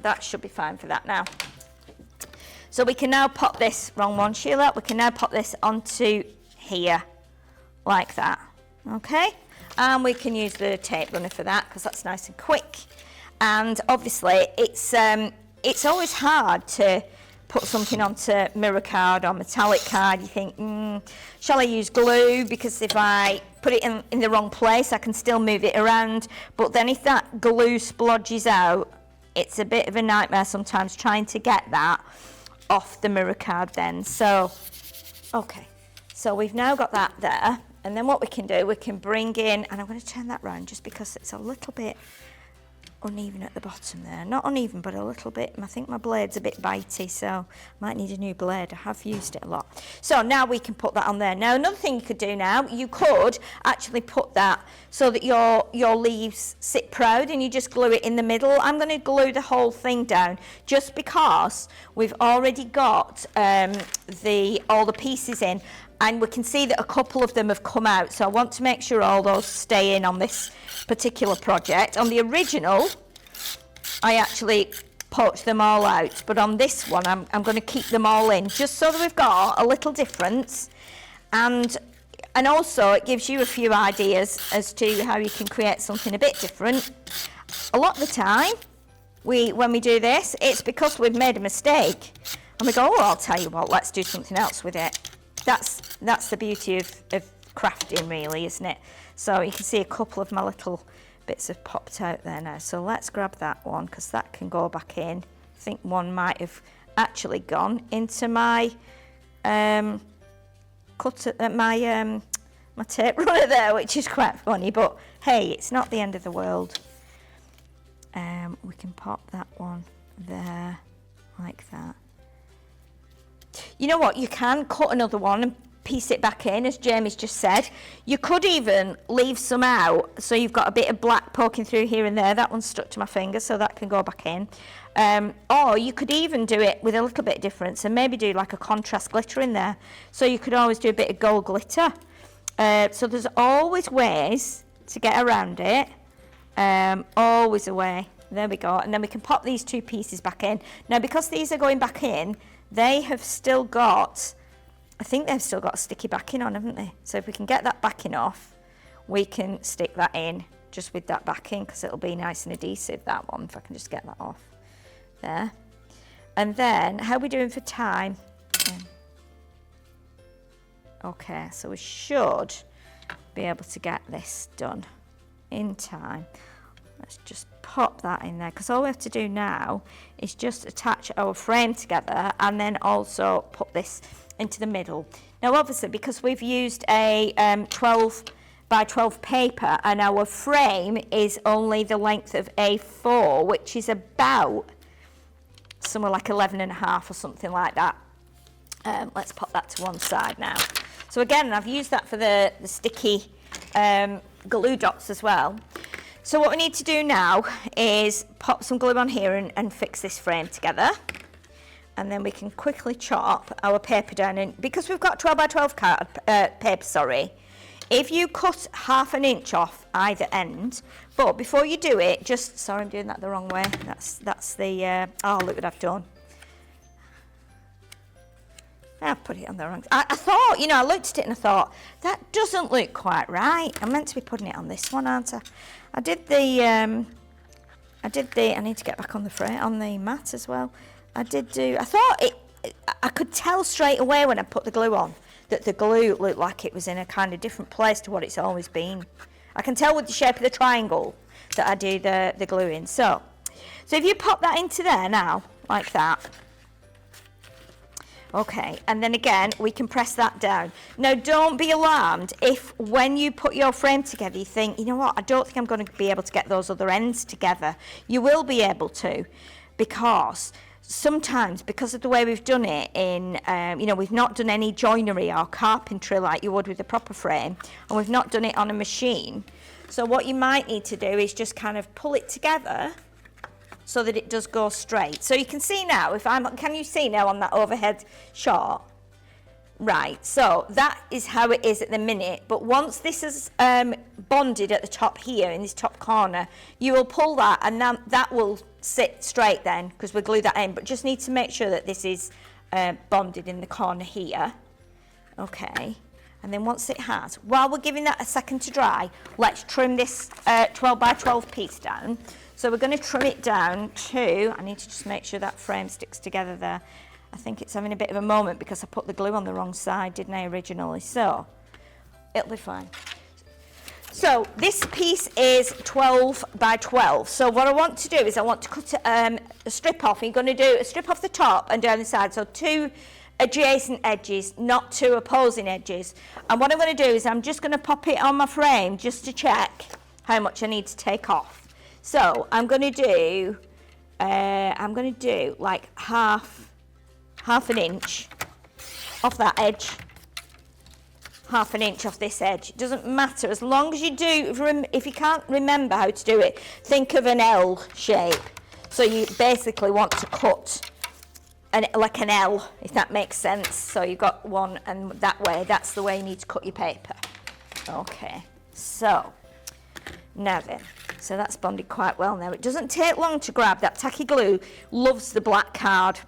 that should be fine for that now. So we can now pop this, wrong one, Sheila. We can now pop this onto here, like that, okay? And we can use the tape runner for that because that's nice and quick. And obviously it's always hard to put something onto mirror card or metallic card. You think, shall I use glue? Because if I put it in the wrong place, I can still move it around. But then if that glue splodges out, it's a bit of a nightmare sometimes trying to get that off the mirror card then. So, okay, so we've now got that there. And then what we can do, we can bring in, and I'm going to turn that round just because it's a little bit uneven at the bottom there. Not uneven, but a little bit. I think my blade's a bit bitey, so I might need a new blade. I have used it a lot. So now we can put that on there. Now another thing you could do now, you could actually put that so that your leaves sit proud and you just glue it in the middle. I'm going to glue the whole thing down just because we've already got all the pieces in, and we can see that a couple of them have come out, so I want to make sure all those stay in on this particular project. On the original, I actually poached them all out, but on this one I'm going to keep them all in just so that we've got a little difference, and also it gives you a few ideas as to how you can create something a bit different. A lot of the time when we do this, it's because we've made a mistake and we go, oh, I'll tell you what, let's do something else with it. That's the beauty of crafting, really, isn't it? So you can see a couple of my little bits have popped out there now. So let's grab that one because that can go back in. I think one might have actually gone into my my tape runner there, which is quite funny. But hey, it's not the end of the world. We can pop that one there like that. You know what, you can cut another one and piece it back in, as Jamie's just said. You could even leave some out, so you've got a bit of black poking through here and there. That one's stuck to my finger, so that can go back in. Or you could even do it with a little bit of difference and maybe do like a contrast glitter in there. So you could always do a bit of gold glitter. So there's always ways to get around it. Always a way. There we go. And then we can pop these two pieces back in. Now, because these are going back in, they have still got, I think they've still got a sticky backing on, haven't they? So if we can get that backing off, we can stick that in just with that backing because it'll be nice and adhesive, that one, if I can just get that off there. And then, how are we doing for time? Okay, so we should be able to get this done in time. Let's just pop that in there because all we have to do now is just attach our frame together and then also put this into the middle. Now obviously because we've used a 12 by 12 paper and our frame is only the length of A4, which is about somewhere like 11.5 or something like that. Let's pop that to one side now. So again, I've used that for the sticky glue dots as well. So what we need to do now is pop some glue on here and fix this frame together. And then we can quickly chop our paper down. And because we've got 12 by 12 paper, if you cut 1/2 inch off either end, but before you do it, just, sorry, I'm doing that the wrong way. That's the, oh, look what I've done. I put it on the wrong, I thought, you know, I looked at it and I thought, that doesn't look quite right. I'm meant to be putting it on this one, aren't I? I did the, I need to get back on the frame, on the mat as well. I thought I could tell straight away when I put the glue on that the glue looked like it was in a kind of different place to what it's always been. I can tell with the shape of the triangle that I do the glue in. So if you pop that into there now, like that. Okay, and then again, we can press that down. Now, don't be alarmed if when you put your frame together, you think, you know what, I don't think I'm going to be able to get those other ends together. You will be able to, because sometimes, because of the way we've done it in, you know, we've not done any joinery or carpentry like you would with a proper frame, and we've not done it on a machine. So what you might need to do is just kind of pull it together so that it does go straight. So you can see now, can you see now on that overhead shot? Right, so that is how it is at the minute, but once this is bonded at the top here, in this top corner, you will pull that and that will sit straight then, because we'll glue that in, but just need to make sure that this is bonded in the corner here. Okay, And then once it has, while we're giving that a second to dry, let's trim this 12 by 12 piece down. So we're going to trim it down to, I need to just make sure that frame sticks together there. I think it's having a bit of a moment because I put the glue on the wrong side, didn't I, originally? So it'll be fine. So this piece is 12 by 12. So what I want to do is I want to cut a strip off. You're going to do a strip off the top and down the side. So 2 adjacent edges, not 2 opposing edges. And what I'm going to do is I'm just going to pop it on my frame just to check how much I need to take off. So I'm going to do like half an inch off that edge, half an inch off this edge. It doesn't matter, as long as you do, if you can't remember how to do it, think of an L shape. So you basically want to cut like an L, if that makes sense. So you've got one, and that way, that's the way you need to cut your paper. Okay, so now then, so that's bonded quite well now. It doesn't take long to grab. That tacky glue loves the black card.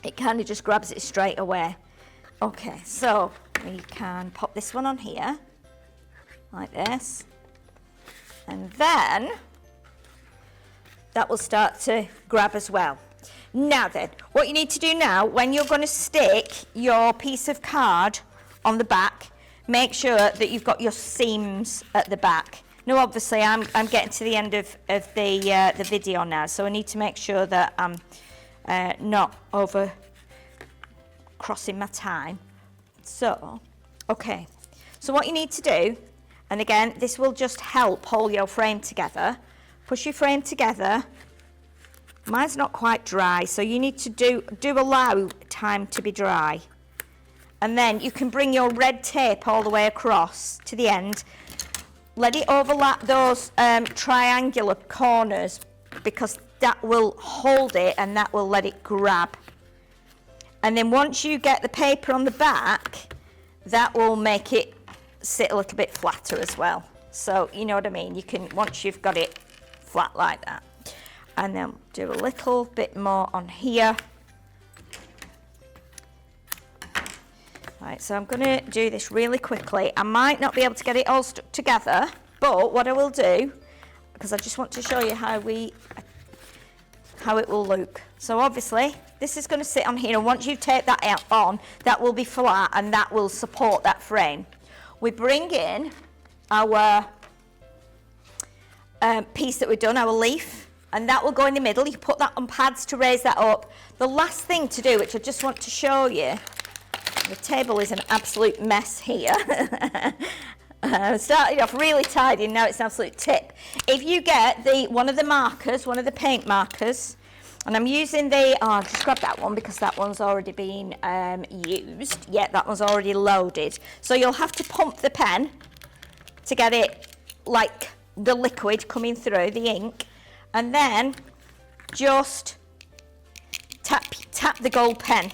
It kind of just grabs it straight away. Okay, so we can pop this one on here, like this. And then that will start to grab as well. Now then, what you need to do now, when you're going to stick your piece of card on the back, make sure that you've got your seams at the back. Now, obviously, I'm getting to the end of the video now, so I need to make sure that I'm not over crossing my time. So, okay. So what you need to do, and again, this will just help hold your frame together. Push your frame together. Mine's not quite dry, so you need to do allow time to be dry. And then you can bring your red tape all the way across to the end. Let it overlap those triangular corners, because that will hold it and that will let it grab. And then once you get the paper on the back, that will make it sit a little bit flatter as well. So you know what I mean? You can, once you've got it flat like that. And then do a little bit more on here. Right, so I'm going to do this really quickly. I might not be able to get it all stuck together, but what I will do, because I just want to show you how it will look. So obviously, this is going to sit on here, and once you take that out on, that will be flat and that will support that frame. We bring in our piece that we've done, our leaf, and that will go in the middle. You put that on pads to raise that up. The last thing to do, which I just want to show you, the table is an absolute mess here. Started off really tidy, and now it's an absolute tip. If you get one of the markers, one of the paint markers, and I'm using I'll just grab that one because that one's already been used. Yeah, that one's already loaded. So you'll have to pump the pen to get it like the liquid coming through, the ink, and then just tap the gold pen.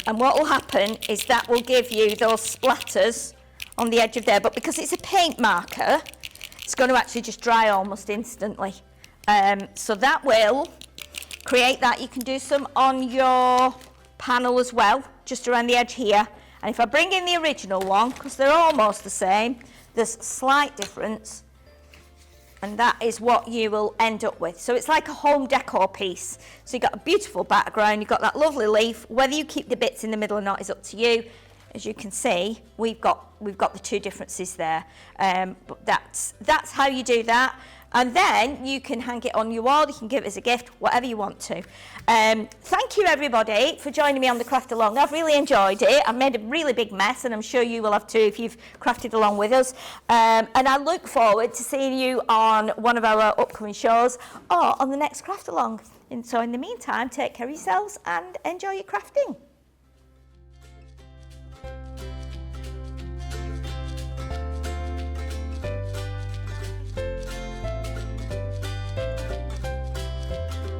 And what will happen is that will give you those splatters on the edge of there, but because it's a paint marker, it's going to actually just dry almost instantly. So that will create that. You can do some on your panel as well, just around the edge here. And if I bring in the original one, because they're almost the same, there's a slight difference, and that is what you will end up with. So it's like a home decor piece. So you've got a beautiful background, you've got that lovely leaf. Whether you keep the bits in the middle or not is up to you. As you can see, we've got the two differences there. But that's how you do that. And then you can hang it on your wall, you can give it as a gift, whatever you want to. Thank you everybody for joining me on the craft along. I've really enjoyed it. I've made a really big mess, and I'm sure you will have too if you've crafted along with us. And I look forward to seeing you on one of our upcoming shows or on the next craft along. And so in the meantime, take care of yourselves and enjoy your crafting.